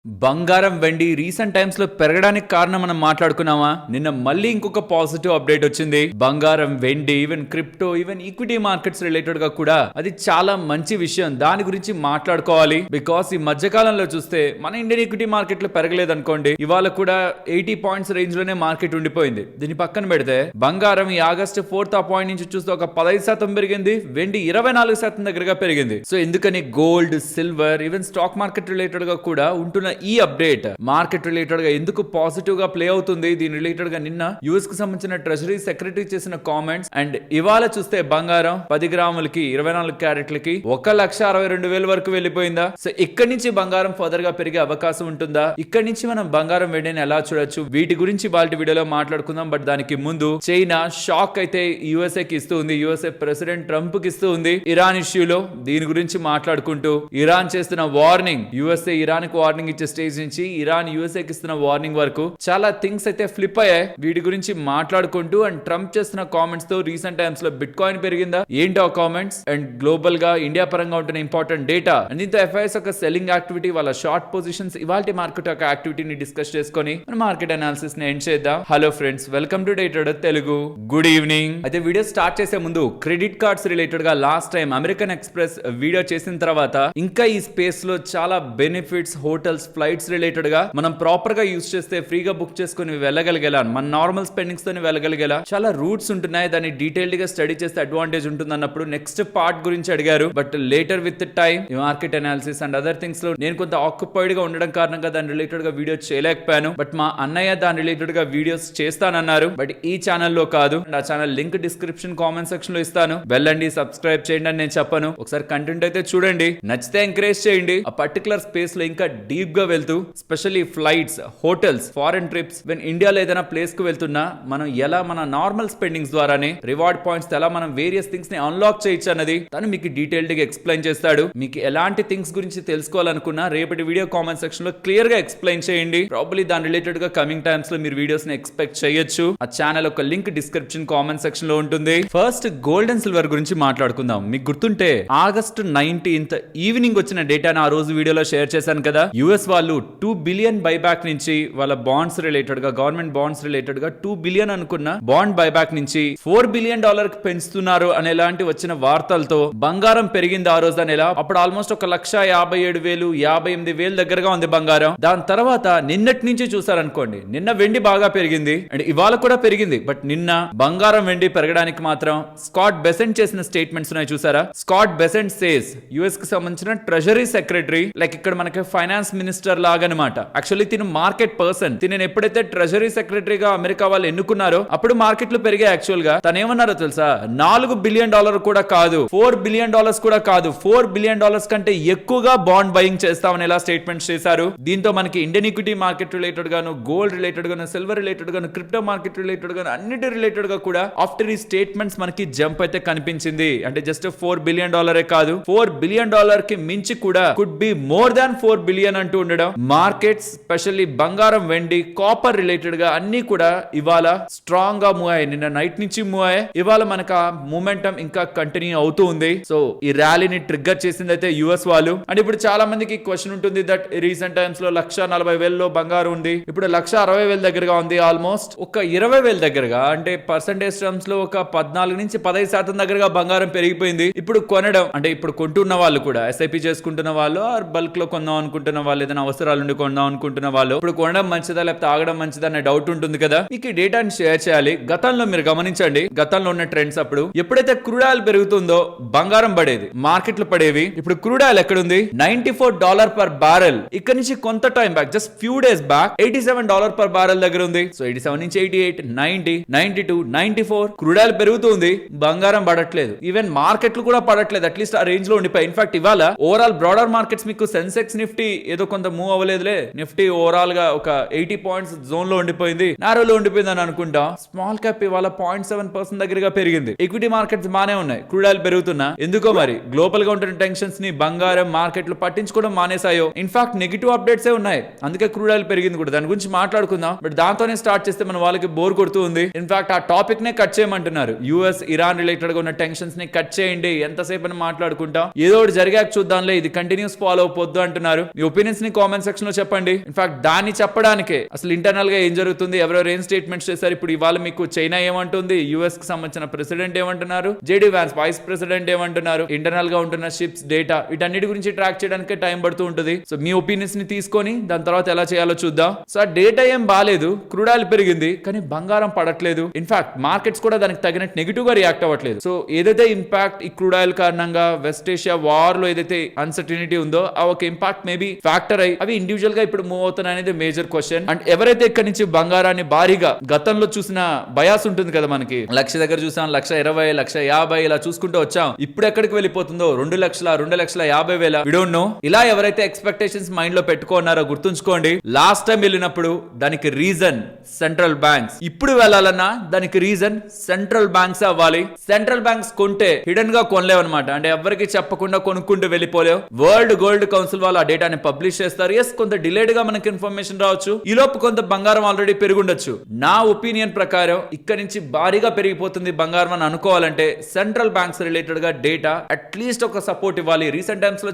బంగారం వెండి recent times లో పెరగడానికి కారణం మనం మాట్లాడుకున్నామా. నిన్న మళ్ళీ ఇంకొక పాజిటివ్ అప్డేట్ వచ్చింది. బంగారం వెండి even crypto even equity markets related గా కూడా అది చాలా మంచి విషయం. దాని గురించి మాట్లాడుకోవాలి. బికాస్ ఈ మధ్య కాలంలో చూస్తే మన ఇండియన్ ఈక్విటీ మార్కెట్ లో పెరగలేదు అనుకోండి, ఇవాళ కూడా 80 పాయింట్స్ రేంజ్ లోనే మార్కెట్ ఉండిపోయింది. దీని పక్కన పెడితే బంగారం ఈ ఆగస్టు 4th పాయింట్ నుంచి చూస్తే ఒక 15% పెరిగింది, వెండి 24% దగ్గరగా పెరిగింది. సో ఎందుకని gold silver even stock market related గా కూడా ఉంటున్న ఈ అప్డేట్ మార్కెట్ రిలేటెడ్ గా ఎందుకు పాజిటివ్ గా ప్లే అవుతుంది. దీని రిలేటెడ్ గా నిన్న యుఎస్ కు సంబంధించిన ట్రెజరీ సెక్రటరీ చేసిన కామెంట్స్ అండ్ ఇవాళ చూస్తే బంగారం 10 గ్రాములకి 24 క్యారెట్లకి 1,62,000 వరకు వెళ్ళిపోయిందా. సో ఇక్కడి నుంచి బంగారం ఫర్దర్ గా పెరిగే అవకాశం ఉంటుందా, ఇక్కడి నుంచి మనం బంగారం వెండిని ఎలా చూడొచ్చు, వీటి గురించి వాళ్ళ వీడియోలో మాట్లాడుకుందాం. బట్ దానికి ముందు చైనా షాక్ అయితే యుఎస్ఏ కి ఇస్తూ ఉంది. యుఎస్ఏ ప్రెసిడెంట్ ట్రంప్ కి ఇస్తూ ఉంది ఇరాన్ ఇష్యూలో. దీని గురించి మాట్లాడుకుంటూ ఇరాన్ చేస్తున్న వార్నింగ్, యుఎస్ఏ ఇరాన్ కు వార్నింగ్ ఇచ్చే స్టేజ్ నుంచి ఇరాన్ యుఎస్ఏ కి ఇస్తున్న వార్నింగ్ వరకు చాలా థింగ్స్ అయితే ఫ్లిప్ అయ్యాయి. వీటి గురించి మాట్లాడుకుంటూ అండ్ ట్రంప్ చేస్తున్న కామెంట్స్ తో రీసెంట్ టైమ్స్ లో బిట్ కాయిన్ పెరిగిందా, ఏంటో కామెంట్స్ అండ్ గ్లోబల్ గా ఇండియా పరంగా ఉంటున్న ఇంపార్టెంట్ డేటా అండ్ దీంతో ఎఫ్ఐఎస్ ఒక సెల్లింగ్ యాక్టివిటీ, వాళ్ళ షార్ట్ పొజిషన్స్, ఇవాల్టి మార్కెట్ యొక్క యాక్టివిటీని డిస్కస్ చేసుకొని మన మార్కెట్ అనాలిసిస్ ని ఎండ్ చేద్దాం. Hello friends, welcome to day trader Telugu. Good evening. అయితే వీడియో స్టార్ట్ చేసే ముందు క్రెడిట్ కార్డ్స్ రిలేటెడ్ గా last time American express video చేసిన తర్వాత ఇంకా ఈ స్పేస్ లో చాలా బెనిఫిట్స్, హోటల్స్, ఫ్లైట్స్ రిలేటెడ్ గా మనం ప్రాపర్ గా యూస్ చేస్తే ఫ్రీగా బుక్ చేసుకుని వెళ్ళగలిగేలా, మన నార్మల్ స్పెండింగ్స్ తోని వెళ్ళగలిగేలా చాలా రూట్స్ ఉంటున్నాయి. దాన్ని డీటెయిల్డ్ గా స్టడీ చేస్తే అడ్వాంటేజ్ ఉంటుంది అన్నప్పుడు నెక్స్ట్ పార్ట్ గురించి అడిగారు. బట్ లేటర్ విత్ టైం ఈ market analysis and other things లో నేను కొంత ఆక్యుపైడ్ గా ఉండడం కారణంగా దాని రిలేటెడ్ గా వీడియో చేయలేకపోయాను. బట్ మా అన్నయ్య దాని రిలేటెడ్ గా వీడియోస్ చేస్తానన్నారు. బట్ ఈ ఛానల్లో కాదు. ఆ channel link description comment section లో ఇస్తాను, వెళ్ళండి సబ్స్క్రైబ్ చేయండి అని నేను చెప్పను. ఒకసారి కంటెంట్ అయితే చూడండి, నచ్చితే ఎంకరేజ్ చేయండి. ఆ పర్టికులర్ స్పేస్ లో ఇంకా డీప్ గా వెళ్తూ specially flights, hotels, foreign trips, when ఇండియాలో ఏదైనా ప్లేస్ కు వెళ్తున్నా మనం ఎలా మన నార్మల్ స్పెండింగ్స్ ద్వారానే రివార్డ్ పాయింట్స్ ఎలా మనం వేరియస్ థింగ్స్ ని అన్లాక్ చేయొచ్చు అన్నది తను మీకు డీటెయిల్డ్ గా ఎక్స్ప్లెయిన్ చేస్తాడు. మీకు ఎలాంటి థింగ్స్ గురించి తెలుసుకోవాలనుకున్నా రేపటి వీడియో కామెంట్ సెక్షన్ లో క్లియర్ గా ఎక్స్ప్లెయిన్ చేయండి. ప్రాబ్లీ దాని రిలేటెడ్ గా కమింగ్ టైమ్స్ లో మీరు వీడియోస్ ని ఎక్స్పెక్ట్ చేయొచ్చు. ఆ ఛానల్ ఒక లింక్ డిస్క్రిప్షన్ కామెంట్ సెక్షన్ లో ఉంటుంది. ఫస్ట్ గోల్డ్ అండ్ సిల్వర్ గురించి మాట్లాడుకుందాం. మీకు గుర్తుంటే ఆగస్ట్ 19th ఈవినింగ్ వచ్చిన డేటాను ఆ రోజు వీడియోలో షేర్ చేశాను కదా. యుఎస్ వాళ్ళు 2 బిలియన్ బైబ్యాక్ నుంచి వాళ్ళ బాండ్స్ రిలేటెడ్ గా, గవర్నమెంట్ బాండ్స్ రిలేటెడ్ గా 2 బిలియన్ అనుకున్న బాండ్ బైబ్యాక్ నుంచి $4 బిలియన్ కి పెంచుతున్నారు అనేలాంటి వచ్చిన వార్తలతో బంగారం పెరిగింది ఆ రోజు. అనేలా అప్పుడు ఆల్మోస్ట్ 1,57,000 58,000 దగ్గరగా ఉంది బంగారం. దాని తర్వాత నిన్నటి నుంచి చూసారనుకోండి, నిన్న వెండి బాగా పెరిగింది అండ్ ఇవాళ కూడా పెరిగింది. బట్ నిన్న బంగారం వెండి పెరగడానికి మాత్రం స్కాట్ బెసెంట్ చేసిన స్టేట్మెంట్స్ ఉన్నాయి చూసారా. స్కాట్ బెసెంట్ సేస్, యుఎస్ కి సంబంధించిన ట్రెజరీ సెక్రటరీ, లైక్ ఇక్కడ మనకి ఫైనాన్స్ మినిస్టర్ లాగా అనమాట. యాక్చువల్లీ తిను మార్కెట్ పర్సన్. తిను ఎప్పుడైతే ట్రెజరీ సెక్రటరీగా అమెరికా వాళ్ళు ఎన్నుకున్నారో అప్పుడు మార్కెట్లు పెరిగాయి. యాక్చువల్ గా తను ఏమన్నారో తెలుసా, $4 బిలియన్ కూడా కాదు, $4 బిలియన్ కూడా కాదు, $4 బిలియన్ కంటే ఎక్కువగా బాండ్ బయింగ్ చేస్తామని ఎలా స్టేట్మెంట్స్ చేశారు. దీంతో మనకి ఇండియన్ ఈక్విటీ మార్కెట్ రిలేటెడ్ గాను, గోల్డ్ రిలేటెడ్ గాను, సిల్వర్ రిలేటెడ్ గాను, క్రిప్టో మార్కెట్ రిలేటెడ్ గాను, అన్నిటి రిలేటెడ్ గా కూడా ఆఫ్టర్ ఈ స్టేట్మెంట్స్ మనకి జంప్ అయితే కనిపించింది. అంటే జస్ట్ $4 బిలియన్ కాదు, $4 బిలియన్ కి మించి కూడా could be more than $4 billion అంటూ ఉండడం. మార్కెట్స్ స్పెషల్లీ బంగారం, వెండి, కాపర్ రిలేటెడ్ గా అన్ని కూడా ఇవాళ స్ట్రాంగ్ గా మూవ్ అయ్యాయి. నిన్న నైట్ నుంచి మూవ్ అయ్యాయి. ఇవాళ మనకు మూమెంటం ఇంకా కంటిన్యూ అవుతూ ఉంది. సో ఈ ర్యాలీని ట్రిగ్గర్ చేసింది అయితే యుఎస్ వాళ్ళు. అండ్ ఇప్పుడు చాలా మందికి క్వశ్చన్ ఉంటుంది దట్ రీసెంట్ టైమ్స్ లో 1,40,000 బంగారం ఉంది, ఇప్పుడు 1,60,000 దగ్గరగా ఉంది. ఆల్మోస్ట్ ఒక 20,000 దగ్గరగా, అంటే పర్సెంటేజ్ టర్మ్స్ లో ఒక 14 నుంచి 15% దగ్గరగా బంగారం పెరిగిపోయింది. ఇప్పుడు కొనడం అంటే ఇప్పుడు కొంటున్న వాళ్ళు కూడా, ఎస్ఐపి చేసుకుంటున్న వాళ్ళు ఆర్ బల్క్ లో కొందాం అనుకుంటున్న వాళ్ళు, ఏదైనా అవసరాలు ఉండి కొందాం అనుకుంటున్న వాళ్ళు ఇప్పుడు కొనడం మంచిదా లేకపోతే ఆగడం మంచిదా అనే డౌట్ ఉంటుంది కదా. మీకు ఈ డేటాని షేర్ చేయాలి. గతంలో మీరు గమనించండి, గతంలో ఉన్న ట్రెండ్స్ అప్పుడు ఎప్పుడైతే క్రూడ్ ఆయిల్ పెరుగుతుందో బంగారం పడేది, మార్కెట్లు పడేవి. ఇప్పుడు క్రూడ్ ఆయిల్ ఎక్కడుంది, $94 per barrel. ఇక్కడ నుంచి కొంత time back, just few days back $87 per barrel దగ్గర ఉంది. సో 87 నుంచి 88, 90, 92, 94 క్రూడ్ ఆయిల్ పెరుగుతుంది, బంగారం పడట్లేదు. ఈవెన్ మార్కెట్లు కూడా పడట్లేదు, అట్లీస్ట్ ఆ రేంజ్ లో ఉండిపోయి. ఇన్ఫాక్ట్ ఇవాళ ఓవరాల్ బ్రాడర్ మార్కెట్స్ మీకు సెన్సెక్స్, నిఫ్టీ ఏదో కొంత మూవ్ అవ్వలేదులే. నిఫ్టీ ఓవరాల్ గా ఒక 80 పాయింట్స్ జోన్ లో ఉండిపోయింది, నారోలో ఉండిపోయింది అని అనుకుంటా. స్మాల్ క్యాప్ ఇవాళ 0.7% దగ్గరగా పెరిగింది. ఈక్విటీ మార్కెట్స్ బానే ఉన్నాయి, క్రూడ్ ఆయిల్ పెరుగుతున్నా. ఎందుకో మరి గ్లోబల్ గా ఉంటున్న టెన్షన్స్ ని బంగారం మార్కెట్లు పట్టించుకోవడం మానేసాయో. ఇన్ఫాక్ట్ నెగిటివ్ అప్డేట్స్ ఉన్నాయి, అందుకే క్రూడ్ ఆయిల్ పెరిగింది కూడా. దాని గురించి మాట్లాడుకుందాం. బట్ దాంతోనే స్టార్ట్ చేస్తే మన వాళ్ళకి బోర్ కొడుతూ ఉంది. ఇన్ఫాక్ట్ ఆ టాపిక్ నే కట్ చేయమంటున్నారు. యుఎస్ ఇరాన్ రిలేటెడ్ గా ఉన్న టెన్షన్స్ ని కట్ చేయండి, ఎంతసేపు అని మాట్లాడుకుంటాం, ఏదో ఒకటి జరిగాక చూద్దాంలే, ఇది కంటిన్యూస్ ఫాలో అయిపోద్దు అంటున్నారు. మీ ఒపీనియన్స్ ని కామెంట్ సెక్షన్ లో చెప్పండి. ఇన్ఫాక్ట్ దాన్ని చెప్పడానికే అసలు ఇంటర్నల్ గా ఏం జరుగుతుంది, ఎవరెవరు ఏం స్టేట్మెంట్స్ చేశారు, ఇప్పుడు ఇవాళ మీకు చైనా ఏమంటుంది, యుఎస్ కి సంబంధించిన ప్రెసిడెంట్ ఏమంటున్నారు, జేడీ వ్యాన్స్ వైస్ ప్రెసిడెంట్ ఏమంటున్నారు, ఇంటర్నల్ గా ఉంటున్న షిప్స్ డేటా, వీటన్నిటి గురించి ట్రాక్ చేయడానికి టైం పడుతూ ఉంటుంది. సో మీ ఒపీనియన్స్ ని తీసుకొని దాని తర్వాత ఎలా చేయాలో చూద్దాం. సో ఆ డేటా ఏం బాలేదు, క్రూడ్ ఆయిల్ పెరిగింది కానీ బంగారం పడట్లేదు. ఇన్ఫాక్ట్ మార్కెట్స్ కూడా దానికి తగినట్టు నెగిటివ్ గా రియాక్ట్ అవ్వట్లేదు. సో ఏదైతే ఇంపాక్ట్ ఈ క్రూడ్ ఆయిల్ కారణంగా వెస్ట్ ఏషియా వార్ లో ఏదైతే అన్సర్టినిటీ ఉందో ఆ ఒక ఇంపాక్ట్ మేబీ ఫ్యాక్టర్ అయ్యి అవి ఇండివిజువల్ గా ఇప్పుడు మూవ్ అవుతున్నాయి అనేది మేజర్ క్వశ్చన్. అండ్ ఎవరైతే ఇక్కడ నుంచి బంగారాన్ని భారీగా గతంలో చూసిన బయాస్ ఉంటుంది కదా, మనకి 1,00,000 దగ్గర చూసాం, 1,20,000, 1,50,000 ఇలా చూసుకుంటూ వచ్చాం. ఇప్పుడు ఎక్కడికి వెళ్ళిపోతుందో 2,50,000 వి డోంట్ నో. ఇలా ఎవరైతే ఎక్స్పెక్టేషన్స్ మైండ్ లో పెట్టుకున్నారో గుర్తుంచుకోండి, లాస్ట్ టైం వెళ్ళినప్పుడు దానికి రీజన్ సెంట్రల్ బ్యాంక్స్, ఇప్పుడు వెళ్ళాలన్నా దానికి రీజన్ సెంట్రల్ బ్యాంక్స్ అవ్వాలి. సెంట్రల్ బ్యాంక్స్ కొంటే హిడెన్ గా కొనలేవన్నమాట, అంటే ఎవరికి చెప్పకుండా కొనుక్కుంటూ వెళ్ళిపోలేవు. వరల్డ్ గోల్డ్ కౌన్సిల్ వాళ్ళు ఆ డేటాని పబ్లిష్ చేస్తారు. ఎస్, కొంత డిలేడ్ గా మనకి ఇన్ఫర్మేషన్ రావచ్చు, ఈ లోపు కొంత బంగారం ఆల్రెడీ పెరుగుండొచ్చు. నా ఒపీనియన్ ప్రకారం ఇక్కడ నుంచి భారీగా పెరిగిపోతుంది బంగారం అని అనుకోవాలంటే సెంట్రల్ బ్యాంక్స్ రిలేటెడ్ గా డేటా అట్లీస్ట్ ఒక సపోర్ట్ ఇవ్వాలి. రీసెంట్ టైమ్స్ లో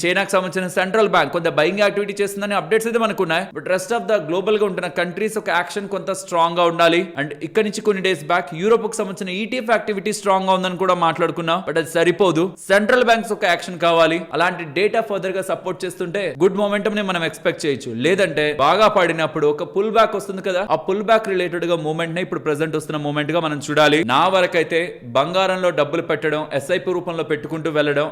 చైనాకి సంబంధించిన సెంట్రల్ బ్యాంక్ కొంత బయింగ్ యాక్టివిటీ చేస్తుందని అప్డేట్స్ అయితే మనకు ఉన్నాయి. But rest of the global గా ఉంటున్న కంట్రీస్ ఒక యాక్షన్ కొంత స్ట్రాంగ్ గా ఉండాలి. అండ్ ఇక్కడ నుంచి కొన్ని డేస్ బ్యాక్ యూరోప్ కు సంబంధించిన ఈటీఎఫ్ యాక్టివిటీ స్ట్రాంగ్ గా ఉందని కూడా మాట్లాడుకున్నాం. బట్ అది సరిపోదు, సెంట్రల్ బ్యాంక్స్ ఒక యాక్షన్ కావాలి. అలాంటి డేటా ఫర్దర్ గా సపోర్ట్ చేస్తుంటే గుడ్ మొమెంటం ని మనం ఎక్స్పెక్ట్ చేయొచ్చు. లేదంటే బాగా పడినప్పుడు ఒక పుల్ బ్యాక్ వస్తుంది కదా, ఆ పుల్ బ్యాక్ రిలేటెడ్ గా మూమెంట్ నే ఇప్పుడు ప్రెసెంట్ వస్తున్న మూమెంట్ గా మనం చూడాలి. నా వరకైతే బంగారంలో డబ్బులు పెట్టడం, ఎస్ఐపి రూపంలో పెట్టుకుంటూ వెళ్ళడం,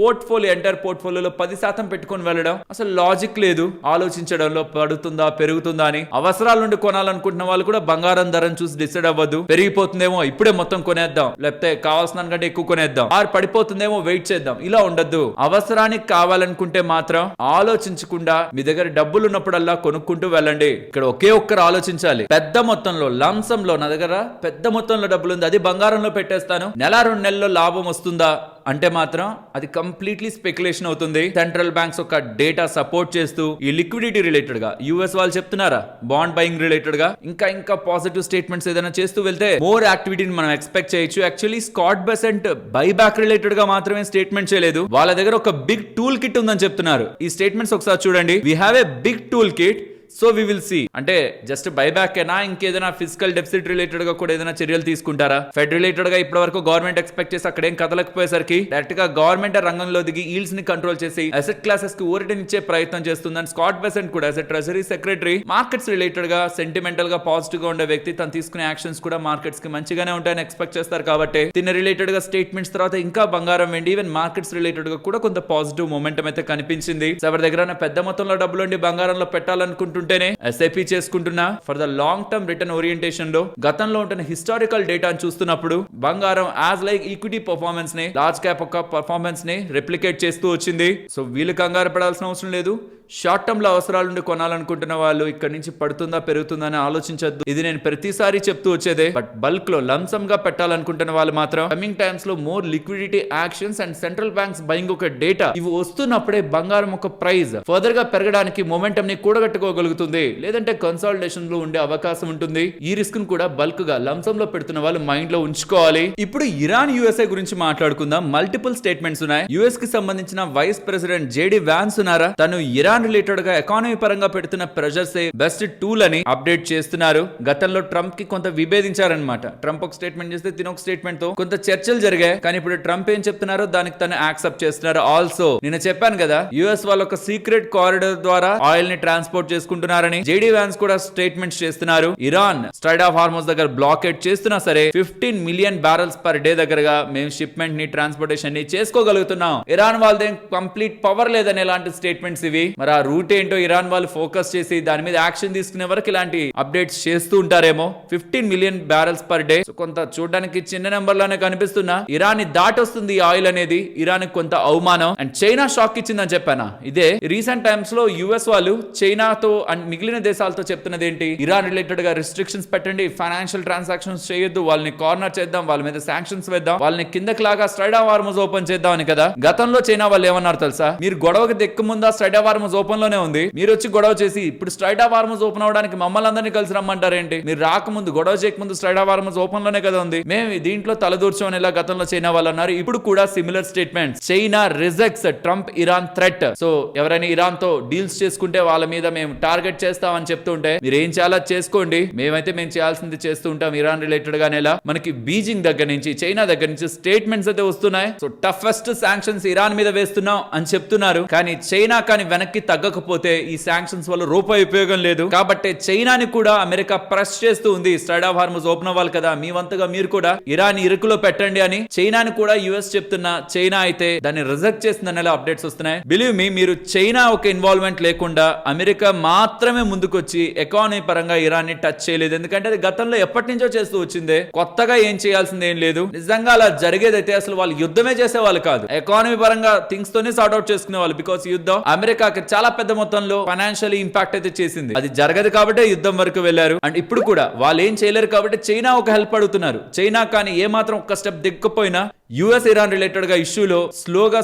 ఎంటైర్ పోర్ట్ఫోలియోలో 10% పెట్టుకుని వెళ్ళడం అసలు లాజిక్ లేదు. ఆలోచించడంలో పడుతుందా పెరుగుతుందా అని. అవసరాల నుండి కొనాలనుకుంటున్న వాళ్ళు కూడా బంగారం ధరను చూసి డిసైడ్ అవ్వద్దు. పెరిగిపోతుందేమో ఇప్పుడే మొత్తం కొనేద్దాం, లేకపోతే కావాల్సిన కంటే ఎక్కువ కొనేద్దాం, ఆరు పడిపోతుందేమో వెయిట్ చేద్దాం, ఇలా ఉండద్దు. అవసరానికి కావాలనుకుంటే మాత్రం ఆలోచించకుండా మీ దగ్గర డబ్బులు ఉన్నప్పుడల్లా కొనుక్కుంటూ వెళ్ళండి. ఇక్కడ ఒకే ఒక్కరు ఆలోచించాలి, పెద్ద మొత్తంలో లంసంలో నా దగ్గర పెద్ద మొత్తంలో డబ్బులు ఉంది, అది బంగారంలో పెట్టేస్తాను, నెల 2 నెలల్లో లాభం వస్తుందా అంటే మాత్రం అది కంప్లీట్లీ స్పెక్యులేషన్ అవుతుంది. సెంట్రల్ బ్యాంక్స్ ఒక డేటా సపోర్ట్ చేస్తూ ఈ లిక్విడిటీ రిలేటెడ్ గా యూఎస్ వాళ్ళు చెప్తున్నారా, బాండ్ బయింగ్ రిలేటెడ్ గా ఇంకా పాజిటివ్ స్టేట్మెంట్స్ ఏదైనా చేస్తూ వెళ్తే మోర్ యాక్టివిటీని మనం ఎక్స్పెక్ట్ చేయొచ్చు. Actually Scott Besant buyback related గా మాత్రమే స్టేట్మెంట్ చేయలేదు, వాళ్ళ దగ్గర ఒక బిగ్ టూల్ కిట్ ఉందని చెప్తున్నారు. ఈ స్టేట్మెంట్స్ ఒకసారి చూడండి. We have a big tool kit, so we will see. అంటే జస్ట్ బైబ్యాక్ ఏనా, ఇంకేదైనా ఫిజికల్ డెఫిసిట్ రిలేటెడ్ గా కూడా ఏదైనా చర్యలు తీసుకుంటారా? ఫెడ్ రిలేటెడ్ గా ఇప్పటి వరకు గవర్నమెంట్ ఎక్స్పెక్ట్ చేసి అక్కడేం కదలకపోయేసరికి డైరెక్ట్ గా గవర్నమెంట్ రంగంలో దిగి ఈల్డ్స్ ని కంట్రోల్ చేసి అసెట్ క్లాసెస్ కి ఊరటనిచ్చే ప్రయత్నం చేస్తుందని స్కాట్ బెసెంట్ కూడా as a treasury secretary, markets related గా సెంటిమెంటల్ గా పాజిటివ్ గా ఉండే వ్యక్తి, తను తీసుకునే యాక్షన్స్ కూడా మార్కెట్స్ కి మంచిగానే ఉంటాయని ఎక్స్పెక్ట్ చేస్తారు. కాబట్టి దీని రిలేటెడ్ గా స్టేట్మెంట్స్ తర్వాత ఇంకా బంగారం వెండి ఈవెన్ మార్కెట్స్ రిలేటెడ్ గా కూడా కొంత పాజిటివ్ మొమెంటం అయితే కనిపించింది. ఎవరి దగ్గర పెద్ద మొత్తంలో డబ్బులు ఉండి బంగారంలో పెట్టాలనుకుంటుంటేనే ఎస్ఐపి చేసుకుంటున్నా for the long term return orientation లో గతంలో ఉంటున్న హిస్టారికల్ డేటాను చూస్తున్నప్పుడు బంగారం యాజ్ లైక్ ఈక్విటీ పర్ఫార్మెన్స్ ని, లార్జ్ క్యాప్ ఒక పర్ఫార్మెన్స్ ని రెప్లికేట్ చేస్తూ వచ్చింది. సో వీళ్ళు కంగారు పడాల్సిన అవసరం లేదు. షార్ట్ టర్మ్ లో అవసరాల నుండి కొనాలనుకుంటున్న వాళ్ళు ఇక్కడ నుంచి పడుతుందా పెరుగుతుందా అని ఆలోచించద్దు. ఇది నేను ప్రతిసారి చెప్తూ వచ్చేదే. బట్ బల్క్ లో లంసమ్ గా పెట్టాలనుకుంటున్న వాళ్ళు మాత్రం కమింగ్ టైమ్స్ లో more liquidity actions and central banks buying ఒక డేటా ఇవి వస్తున్నప్పుడే బంగారం ఒక ప్రైస్ ఫర్దర్ గా పెరగడానికి మొమెంటం ని కూడగట్టుకోగలుగుతుంది. లేదంటే కన్సాలిడేషన్ లో ఉండే అవకాశం ఉంటుంది. ఈ రిస్క్ ను కూడా బల్క్ గా లంసమ్ లో పెడుతున్న వాళ్ళు మైండ్ లో ఉంచుకోవాలి. ఇప్పుడు ఇరాన్ యుఎస్ఏ గురించి మాట్లాడుకుందాం. మల్టిపుల్ స్టేట్మెంట్స్ ఉన్నాయి. యుఎస్ కి సంబంధించిన వైస్ ప్రెసిడెంట్ జేడీ వ్యాన్స్ ఉన్నారా, తను ఇరాన్ రిలేటెడ్ గా ఎకానమీ పరంగా పెడుతున్న ప్రెజర్స్ బెస్ట్ టూల్ అని అప్డేట్ చేస్తున్నారు. గతంలో ట్రంప్ కి కొంత విభేదించారనమాట. ట్రంప్ ఒక స్టేట్మెంట్ చేస్తే తిన ఒక స్టేట్మెంట్ తో కొంత చర్చలు జరిగాయి. కానీ ఇప్పుడు ట్రంప్ ఏం చెప్తున్నారో దానికి తను యాక్సెప్ట్ చేస్తున్నారు. ఆల్సో నేను చెప్పాను కదా, యుఎస్ వాళ్ళు ఒక సీక్రెట్ కారిడార్ ద్వారా ఆయిల్ ని ట్రాన్స్పోర్ట్ చేసుకుంటున్నారని జేడీ వ్యాన్స్ కూడా స్టేట్మెంట్స్ చేస్తున్నారు. ఇరాన్ స్ట్రైట్ ఆఫ్ హార్మోస్ దగ్గర బ్లాకేట్ చేస్తున్నా సరే 15 మిలియన్ బ్యారల్స్ పర్ డే దగ్గరగా మేము షిప్మెంట్ ని ట్రాన్స్పోర్టేషన్ ని చేసుకోగలుగుతున్నాం. ఇరాన్ వాళ్ళదేం కంప్లీట్ పవర్ లేదని ఎలాంటి స్టేట్మెంట్స్ ఇవి. మరి ఆ రూట్ ఏంటో ఇరాన్ వాళ్ళు ఫోకస్ చేసి దాని మీద యాక్షన్ తీసుకునే వరకు ఇలాంటి అప్డేట్స్ చేస్తూ ఉంటారేమో. 15 మిలియన్ బ్యారల్స్ పర్ డే కొంత చూడడానికి చిన్న నెంబర్ లోనే కనిపిస్తున్నా. ఇరాన్ ని దాటొస్తుంది ఆయిల్ అనేది. ఇరాన్ కొంత అవమానం. అండ్ చైనా షాక్ ఇచ్చిందని చెప్పానా, ఇదే రీసెంట్ టైమ్స్ లో యుఎస్ వాళ్ళు చైనాతో అండ్ మిగిలిన దేశాలతో చెప్తున్నది ఏంటి, ఇరాన్ రిలేటెడ్ గా రిస్ట్రిక్షన్స్ పెట్టండి, ఫైనాన్షియల్ ట్రాన్సాక్షన్స్ చేయొద్దు, వాళ్ళని కార్నర్ చేద్దాం, వాళ్ళ మీద శాంక్షన్స్ వేద్దాం, వాళ్ళని కిందకి లాగా స్ట్రైట్ ఆఫ్ హార్మజ్ ఓపెన్ చేద్దాం అని కదా. గతంలో చైనా వాళ్ళు ఏమన్నారు తెలుసా, మీరు గొడవకి దిక్కు ముందా స్ట్రైట్ ఆఫ్ హార్మజ్ ఓపెన్ లోనే ఉంది, మీరు వచ్చి గొడవ చేసి ఇప్పుడు స్ట్రైట్ ఆఫ్ హార్మజ్ ఓపెన్ అవడానికి మమ్మల్ని అందరినీ కలిసి రమ్మంటారేంటి, మీరు రాకముందు గొడవ చేయకముందు స్ట్రైట్ ఆఫ్ హార్మజ్ ఓపెన్ లోనే కదా ఉంది, మేము దీంట్లో తలదూర్చోని ఇలా గతంలో చైనా వాళ్ళు అన్నారు. ఇప్పుడు కూడా similar statements. China rejects Trump Iran threat. So ఎవరైనా ఇరాన్ తో డీల్స్ చేసుకుంటే వాళ్ళ మీద మేము టార్గెట్ చేస్తామని చెప్తుంటే మీరు ఏం చేయాలో చేసుకోండి, మేమైతే మేము చేయాల్సింది చేస్తూ ఉంటాం. ఇరాన్ రిలేటెడ్ గానే మనకి బీజింగ్ దగ్గర నుంచి చైనా దగ్గర నుంచి స్టేట్మెంట్స్ అయితే వస్తున్నాయి. సో టఫెస్ట్ శాంక్షన్స్ ఇరాన్ మీద వేస్తున్నాం అని చెప్తున్నారు. కానీ చైనా కానీ వెనక్కి తగ్గకపోతే ఈ శాంక్షన్స్ వల్ల రూపాయి ఉపయోగం లేదు. కాబట్టి చైనాని కూడా అమెరికా ప్రెస్ చేస్తూ ఉంది, స్ట్రైట్ ఆఫ్ హార్మజ్ ఓపెన్ అవ్వాలి కదా, మీ వంతుగా మీరు కూడా ఇరాన్ ఇరుకులో పెట్టండి అని. చైనాని కూడా యుఎస్ చెప్తున్నా, చైనా అయితే దాన్ని రిజెక్ట్ చేస్తుందని అప్డేట్స్ వస్తున్నాయి. బిలీవ్ మీ, మీరు చైనా ఒక ఇన్వాల్వ్మెంట్ లేకుండా అమెరికా మాత్రమే ముందుకొచ్చి ఎకానమీ పరంగా ఇరాన్ ని టచ్ చేయలేదు. ఎందుకంటే అది గతంలో ఎప్పటి నుంచో చేస్తూ వచ్చిందే, కొత్తగా ఏం చేయాల్సింది ఏం లేదు. నిజంగా అలా జరిగేదైతే అసలు వాళ్ళు యుద్ధమే చేసేవాళ్ళు కాదు, ఎకానమీ పరంగా థింగ్స్ తోనే సార్ట్ అవుట్ చేసుకునే వాళ్ళు. బికాస్ యుద్ధం అమెరికాకి చాలా పెద్ద మొత్తంలో ఫైనాన్షియల్ ఇంపాక్ట్ అయితే చేసింది, అది జరగదు కాబట్టి యుద్ధం వరకు వెళ్లారు. అండ్ ఇప్పుడు కూడా వాళ్ళు ఏం చేయలేరు కాబట్టి చైనా ఒక హెల్ప్ అడుగుతున్నారు. చైనా కానీ ఏ మాత్రం ఒక స్టెప్ దిక్కపోయినా యుఎస్ ఇరాన్ రిలేటెడ్ గా ఇష్యూలో స్లోగా